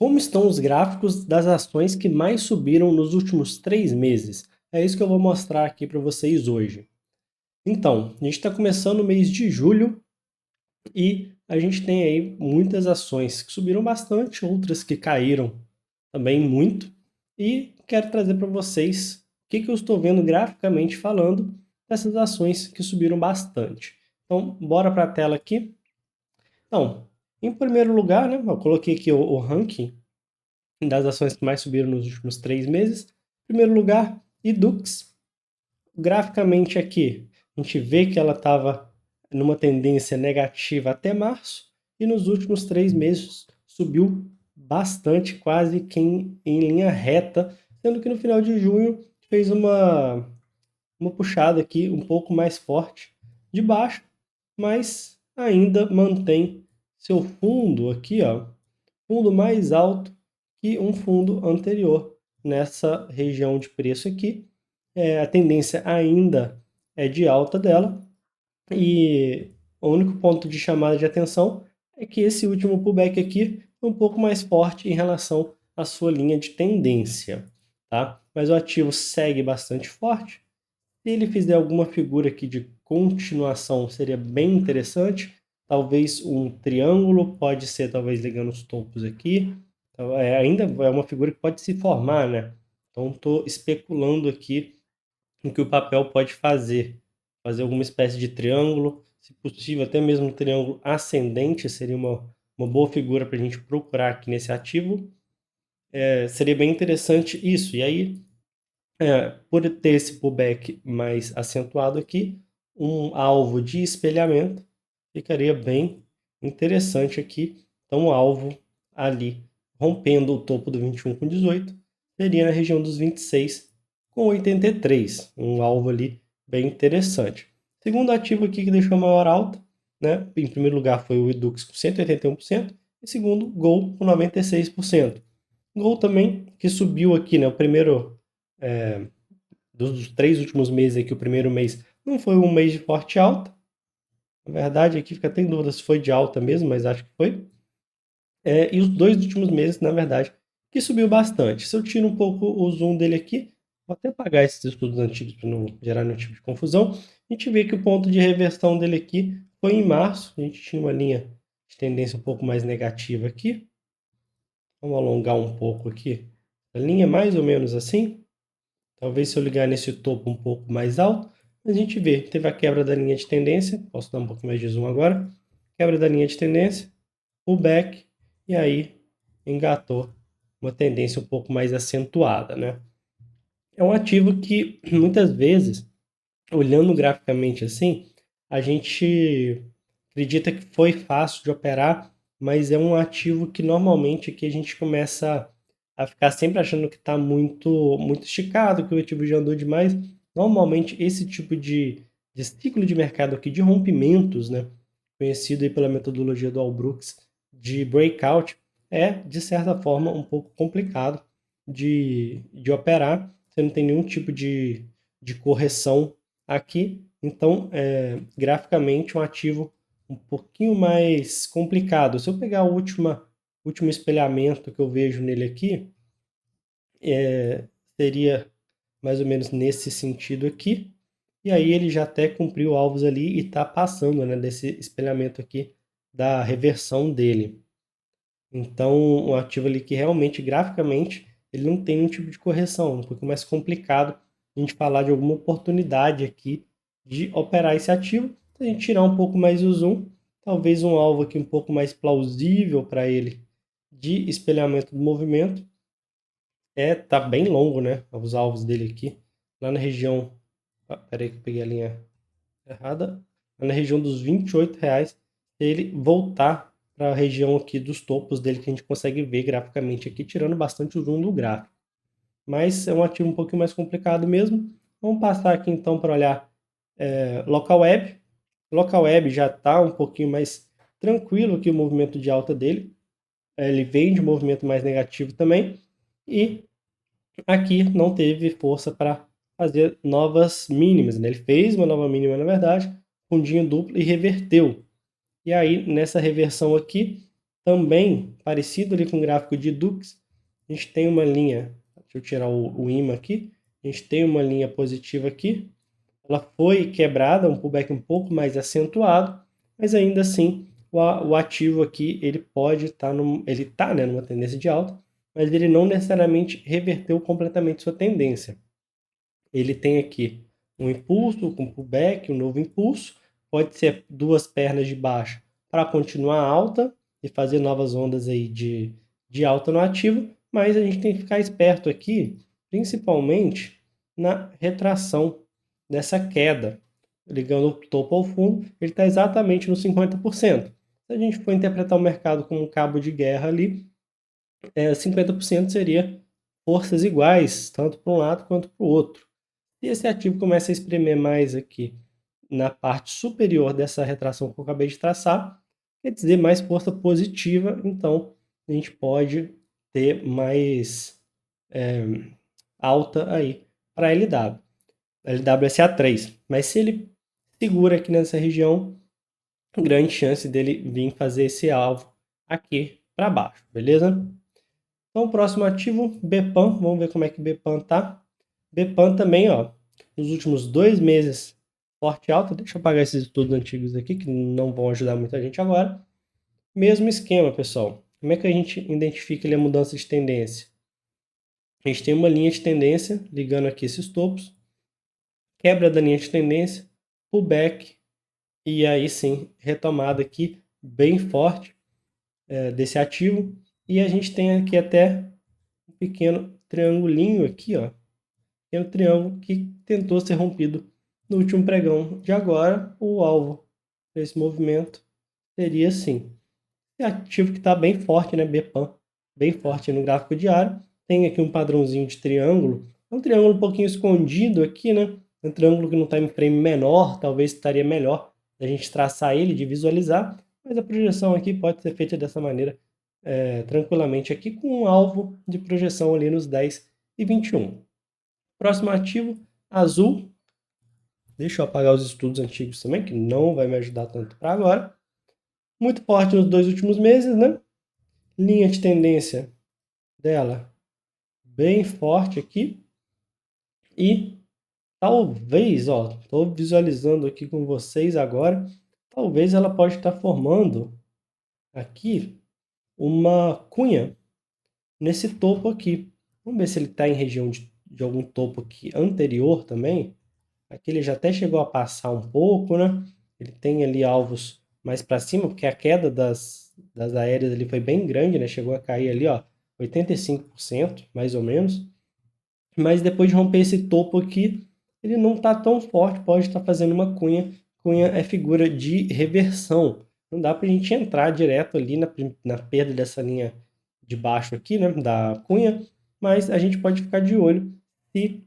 Como estão os gráficos das ações que mais subiram nos últimos 3 meses? É isso que eu vou mostrar aqui para vocês hoje. Então, a gente está começando o mês de julho e a gente tem aí muitas ações que subiram bastante, outras que caíram também muito. E quero trazer para vocês o que eu estou vendo graficamente falando dessas ações que subiram bastante. Então, bora para a tela aqui. Então, em primeiro lugar, né, eu coloquei aqui o ranking das ações que mais subiram nos últimos 3 meses. Em primeiro lugar, Edux. Graficamente aqui, a gente vê que ela estava numa tendência negativa até março e nos últimos 3 meses subiu bastante, quase que em linha reta, sendo que no final de junho fez uma puxada aqui um pouco mais forte de baixo, mas ainda mantém seu fundo aqui, ó, fundo mais alto que um fundo anterior nessa região de preço aqui. A tendência ainda é de alta dela e o único ponto de chamada de atenção é que esse último pullback aqui é um pouco mais forte em relação à sua linha de tendência, tá? Mas o ativo segue bastante forte. Se ele fizer alguma figura aqui de continuação, seria bem interessante. Talvez um triângulo, pode ser talvez ligando os topos aqui. Então, ainda é uma figura que pode se formar, né? Então estou especulando aqui o que o papel pode fazer. Fazer alguma espécie de triângulo, se possível até mesmo um triângulo ascendente, seria uma boa figura para a gente procurar aqui nesse ativo. Seria bem interessante isso. E aí, por ter esse pullback mais acentuado aqui, um alvo de espelhamento ficaria bem interessante aqui. Então, o alvo ali, rompendo o topo do 21,18, seria na região dos 26,83, um alvo ali bem interessante. Segundo ativo aqui que deixou maior alta, né? Em primeiro lugar foi o Edux com 181%, e segundo, Gol com 96%. Gol também que subiu aqui, né? O primeiro dos 3 últimos meses aqui, o primeiro mês não foi um mês de forte alta. Na verdade, aqui fica até em dúvida se foi de alta mesmo, mas acho que foi. E os 2 últimos meses, na verdade, que subiu bastante. Se eu tiro um pouco o zoom dele aqui, vou até apagar esses estudos antigos para não gerar nenhum tipo de confusão. A gente vê que o ponto de reversão dele aqui foi em março. A gente tinha uma linha de tendência um pouco mais negativa aqui. Vamos alongar um pouco aqui. A linha mais ou menos assim. Talvez se eu ligar nesse topo um pouco mais alto, a gente vê, teve a quebra da linha de tendência, posso dar um pouco mais de zoom agora, quebra da linha de tendência, pullback, e aí engatou uma tendência um pouco mais acentuada, né? É um ativo que, muitas vezes, olhando graficamente assim, a gente acredita que foi fácil de operar, mas é um ativo que normalmente aqui a gente começa a ficar sempre achando que está muito esticado, que o ativo já andou demais. Normalmente esse tipo de ciclo de mercado aqui de rompimentos, né, conhecido aí pela metodologia do All-Brooks de breakout, é de certa forma um pouco complicado de operar. Você não tem nenhum tipo de correção aqui. Então, graficamente, um ativo um pouquinho mais complicado. Se eu pegar o último espelhamento que eu vejo nele aqui, seria mais ou menos nesse sentido aqui. E aí ele já até cumpriu alvos ali e está passando, né, desse espelhamento aqui da reversão dele. Então, um ativo ali que realmente, graficamente, ele não tem nenhum tipo de correção. Um pouco mais complicado a gente falar de alguma oportunidade aqui de operar esse ativo. Se a gente tirar um pouco mais o zoom, talvez um alvo aqui um pouco mais plausível para ele de espelhamento do movimento. Tá bem longo, né? Os alvos dele aqui. Lá na região... peraí que eu peguei a linha errada. Lá na região dos R$ 28, se ele voltar para a região aqui dos topos dele, que a gente consegue ver graficamente aqui, tirando bastante o zoom do gráfico. Mas é um ativo um pouquinho mais complicado mesmo. Vamos passar aqui então para olhar Local Web. Local Web já está um pouquinho mais tranquilo aqui o movimento de alta dele. Ele vem de movimento mais negativo também. E aqui não teve força para fazer novas mínimas, né? Ele fez uma nova mínima, na verdade, fundinho duplo e reverteu. E aí, nessa reversão aqui, Também, parecido ali com o gráfico de Dux, a gente tem uma linha, deixa eu tirar o imã aqui, a gente tem uma linha positiva aqui, ela foi quebrada, um pullback um pouco mais acentuado, mas ainda assim o ativo aqui ele pode estar ele está, né, numa tendência de alta, mas ele não necessariamente reverteu completamente sua tendência. Ele tem aqui um impulso com pullback, um novo impulso, pode ser duas pernas de baixa para continuar alta e fazer novas ondas aí de alta no ativo, mas a gente tem que ficar esperto aqui, principalmente na retração dessa queda. Ligando o topo ao fundo, ele está exatamente no 50%. Se a gente for interpretar o mercado como um cabo de guerra ali, 50% seria forças iguais, tanto para um lado quanto para o outro. Se esse ativo começa a espremer mais aqui na parte superior dessa retração que eu acabei de traçar, quer dizer mais força positiva, então a gente pode ter mais alta aí para LW, LWSA3. Mas se ele segura aqui nessa região, grande chance dele vir fazer esse alvo aqui para baixo, beleza? Então, o próximo ativo, BPAN, vamos ver como é que o BPAN tá. BPAN também, ó, nos últimos 2 meses, forte alta. Deixa eu apagar esses estudos antigos aqui, que não vão ajudar muita gente agora. Mesmo esquema, pessoal. Como é que a gente identifica ali a mudança de tendência? A gente tem uma linha de tendência ligando aqui esses topos, quebra da linha de tendência, pullback, e aí sim, retomada aqui bem forte desse ativo. E a gente tem aqui até um pequeno triangulinho aqui, ó, é o triângulo que tentou ser rompido no último pregão de agora. O alvo desse movimento seria assim. É ativo que está bem forte, né? BPAN, bem forte no gráfico diário. Tem aqui um padrãozinho de triângulo. É um triângulo um pouquinho escondido aqui, né? Um triângulo que no time frame menor, talvez estaria melhor a gente traçar ele, de visualizar. Mas a projeção aqui pode ser feita dessa maneira, tranquilamente aqui, com um alvo de projeção ali nos 10 e 21. Próximo ativo, azul. Deixa eu apagar os estudos antigos também, que não vai me ajudar tanto para agora. Muito forte nos 2 últimos meses, né? Linha de tendência dela bem forte aqui. E talvez, ó, estou visualizando aqui com vocês agora, talvez ela pode estar formando aqui uma cunha nesse topo aqui. Vamos ver se ele está em região de algum topo aqui anterior também. Aqui ele já até chegou a passar um pouco, né? Ele tem ali alvos mais para cima, porque a queda das aéreas ali foi bem grande, né? Chegou a cair ali, ó, 85%, mais ou menos. Mas depois de romper esse topo aqui, ele não está tão forte, pode estar fazendo uma cunha. Cunha é figura de reversão. Não dá para a gente entrar direto ali na perda dessa linha de baixo aqui, né? Da cunha, mas a gente pode ficar de olho se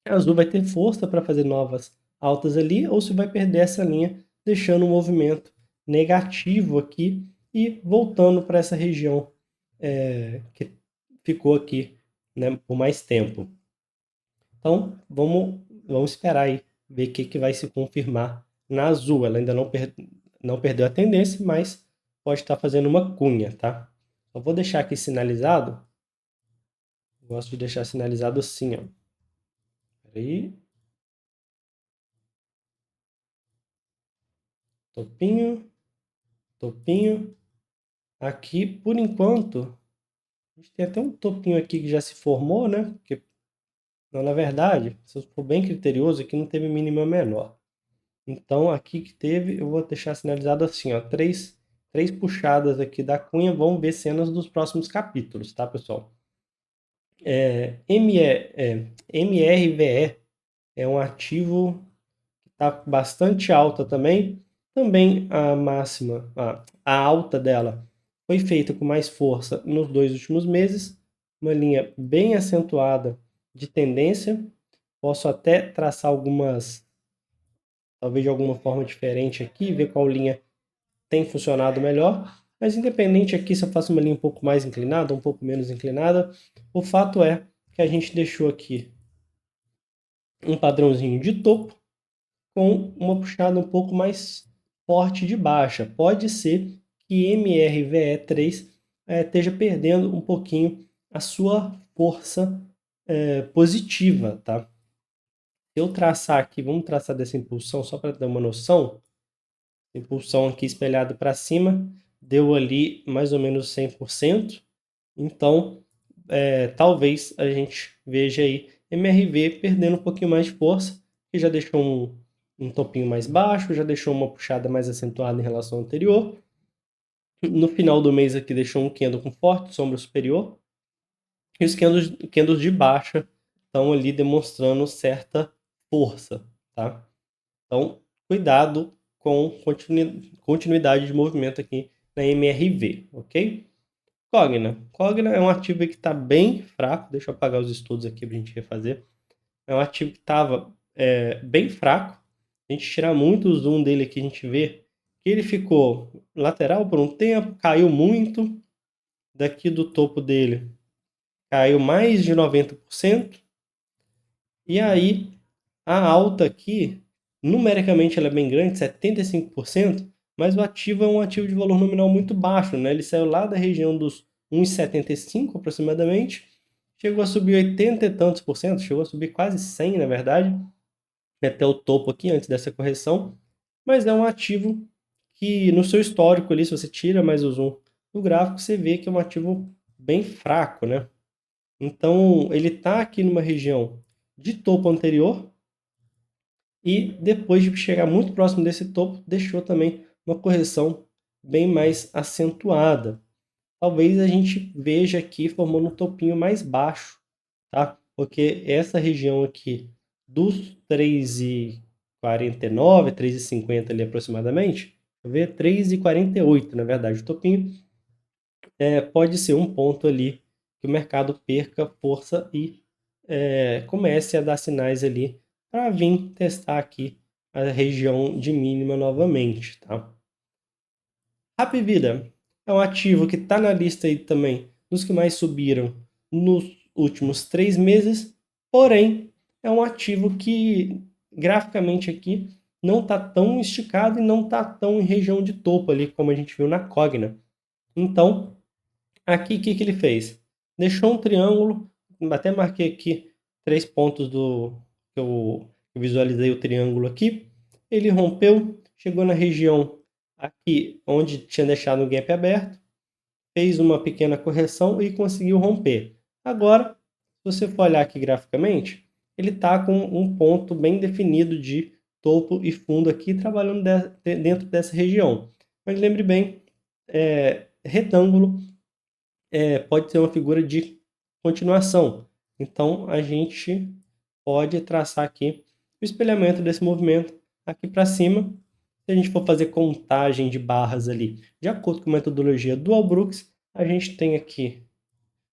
azul vai ter força para fazer novas altas ali, ou se vai perder essa linha, deixando um movimento negativo aqui e voltando para essa região que ficou aqui, né, por mais tempo. Então, vamos esperar aí, ver o que vai se confirmar na azul. Ela ainda não perdeu a tendência, mas pode estar fazendo uma cunha, tá? Eu vou deixar aqui sinalizado. Gosto de deixar sinalizado assim, ó. Peraí. Topinho, topinho. Aqui, por enquanto, a gente tem até um topinho aqui que já se formou, né? Porque, não, na verdade, se eu for bem criterioso, aqui não teve mínima menor. Então, aqui que teve, eu vou deixar sinalizado assim, ó, três puxadas aqui da cunha, vão ver cenas dos próximos capítulos, tá, pessoal? MRVE é um ativo que está bastante alta também. Também a máxima, a alta dela foi feita com mais força nos 2 últimos meses, uma linha bem acentuada de tendência. Posso até traçar algumas, talvez de alguma forma diferente aqui, ver qual linha tem funcionado melhor. Mas independente aqui se eu faço uma linha um pouco mais inclinada, um pouco menos inclinada, o fato é que a gente deixou aqui um padrãozinho de topo com uma puxada um pouco mais forte de baixa. Pode ser que MRVE3 esteja perdendo um pouquinho a sua força positiva, tá? Se eu traçar aqui, vamos traçar dessa impulsão só para ter uma noção. Impulsão aqui espelhada para cima, deu ali mais ou menos 100%. Então, talvez a gente veja aí MRV perdendo um pouquinho mais de força, que já deixou um topinho mais baixo, já deixou uma puxada mais acentuada em relação ao anterior. No final do mês aqui deixou um candle com forte sombra superior. E os candles de baixa estão ali demonstrando certa força, tá? Então, cuidado com continuidade de movimento aqui na MRV, ok? Cogna é um ativo que está bem fraco. Deixa eu apagar os estudos aqui para a gente refazer. É um ativo que estava bem fraco. A gente tirar muito o zoom dele aqui, a gente vê que ele ficou lateral por um tempo, caiu muito. Daqui do topo dele, caiu mais de 90%. E aí, a alta aqui, numericamente ela é bem grande, 75%, mas o ativo é um ativo de valor nominal muito baixo, né? Ele saiu lá da região dos 1,75 aproximadamente, chegou a subir 80 e tantos por cento, chegou a subir quase 100, na verdade, até o topo aqui antes dessa correção, mas é um ativo que no seu histórico ali, se você tira mais o zoom do gráfico, você vê que é um ativo bem fraco, né? Então, ele está aqui numa região de topo anterior, e depois de chegar muito próximo desse topo, deixou também uma correção bem mais acentuada. Talvez a gente veja aqui formando um topinho mais baixo, tá? Porque essa região aqui dos 3,49, 3,50 ali aproximadamente, ver 3,48 na verdade, o topinho pode ser um ponto ali que o mercado perca força e comece a dar sinais ali para vir testar aqui a região de mínima novamente, tá? Hapvida é um ativo que está na lista aí também dos que mais subiram nos últimos 3 meses, porém é um ativo que graficamente aqui não está tão esticado e não está tão em região de topo ali como a gente viu na Cogna. Então, aqui o que ele fez? Deixou um triângulo, até marquei aqui 3 pontos que eu visualizei o triângulo aqui. Ele rompeu, chegou na região aqui onde tinha deixado o gap aberto, fez uma pequena correção e conseguiu romper. Agora, se você for olhar aqui graficamente, ele está com um ponto bem definido de topo e fundo aqui, trabalhando dentro dessa região. Mas lembre bem, retângulo pode ser uma figura de continuação. Então, a gente pode traçar aqui o espelhamento desse movimento aqui para cima. Se a gente for fazer contagem de barras ali, de acordo com a metodologia do Brooks, a gente tem aqui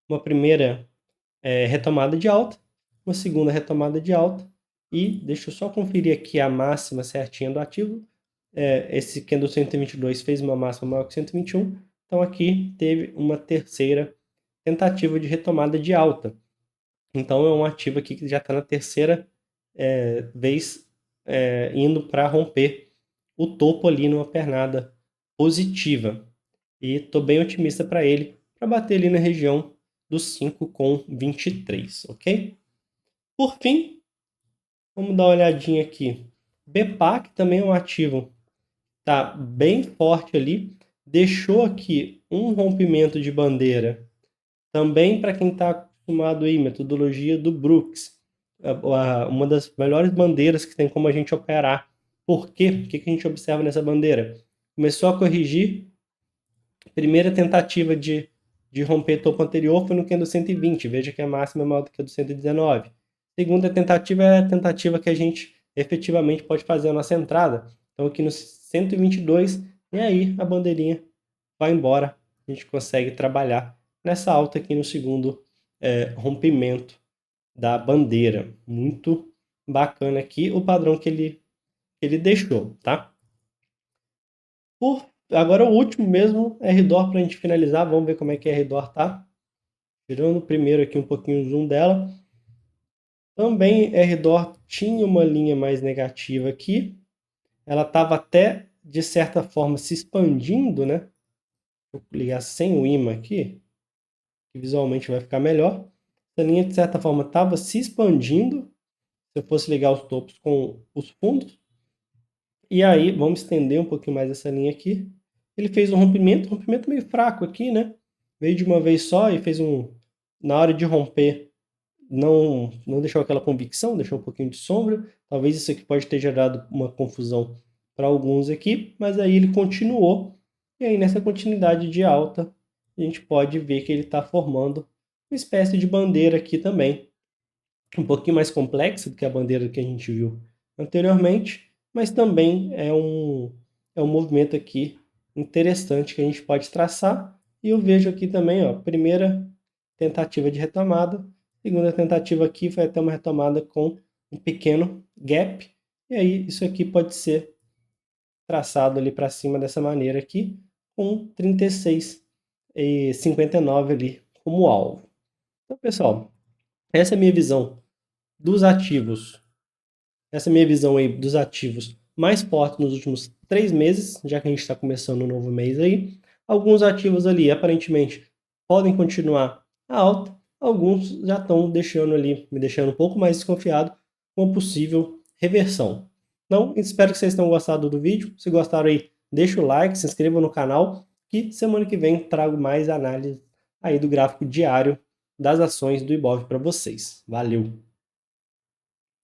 uma primeira retomada de alta, uma segunda retomada de alta, e deixa eu só conferir aqui a máxima certinha do ativo. Esse candle 122 fez uma máxima maior que 121, então aqui teve uma terceira tentativa de retomada de alta. Então é um ativo aqui que já está na terceira vez indo para romper o topo ali numa pernada positiva. E estou bem otimista para ele, para bater ali na região dos 5,23, ok? Por fim, vamos dar uma olhadinha aqui. BPAC também é um ativo, tá bem forte ali, deixou aqui um rompimento de bandeira, também para quem está acostumado aí, metodologia do Brooks, uma das melhores bandeiras que tem como a gente operar. Por quê? O que a gente observa nessa bandeira? Começou a corrigir, primeira tentativa de romper topo anterior foi no candle 120, veja que a máxima é maior do que a do 119. Segunda tentativa é a tentativa que a gente efetivamente pode fazer a nossa entrada. Então aqui no 122, e aí a bandeirinha vai embora, a gente consegue trabalhar nessa alta aqui no segundo rompimento da bandeira. Muito bacana aqui o padrão que ele deixou, tá? Agora o último mesmo, RDOR, para a gente finalizar. Vamos ver como é que a RDOR tá. Tirando primeiro aqui um pouquinho o zoom dela. Também RDOR tinha uma linha mais negativa aqui. Ela estava até, de certa forma, se expandindo, né? Vou ligar sem o ímã aqui, que visualmente vai ficar melhor. Essa linha, de certa forma, estava se expandindo, se eu fosse ligar os topos com os fundos. E aí, vamos estender um pouquinho mais essa linha aqui. Ele fez um rompimento meio fraco aqui, né? Veio de uma vez só e fez um... Na hora de romper, não deixou aquela convicção, deixou um pouquinho de sombra. Talvez isso aqui pode ter gerado uma confusão para alguns aqui, mas aí ele continuou. E aí, nessa continuidade de alta, a gente pode ver que ele está formando uma espécie de bandeira aqui também. Um pouquinho mais complexa do que a bandeira que a gente viu anteriormente, mas também é um movimento aqui interessante que a gente pode traçar. E eu vejo aqui também, ó, primeira tentativa de retomada, segunda tentativa aqui foi até uma retomada com um pequeno gap, e aí isso aqui pode ser traçado ali para cima dessa maneira aqui, com 36,59 ali como alvo. Então, pessoal, essa é a minha visão dos ativos, essa é a minha visão aí dos ativos mais fortes nos últimos 3 meses, já que a gente está começando um novo mês aí. Alguns ativos ali, aparentemente, podem continuar a alta, alguns já estão me deixando um pouco mais desconfiado com a possível reversão. Então, espero que vocês tenham gostado do vídeo. Se gostaram aí, deixa o like, se inscreva no canal, que semana que vem trago mais análise aí do gráfico diário das ações do Ibov para vocês. Valeu!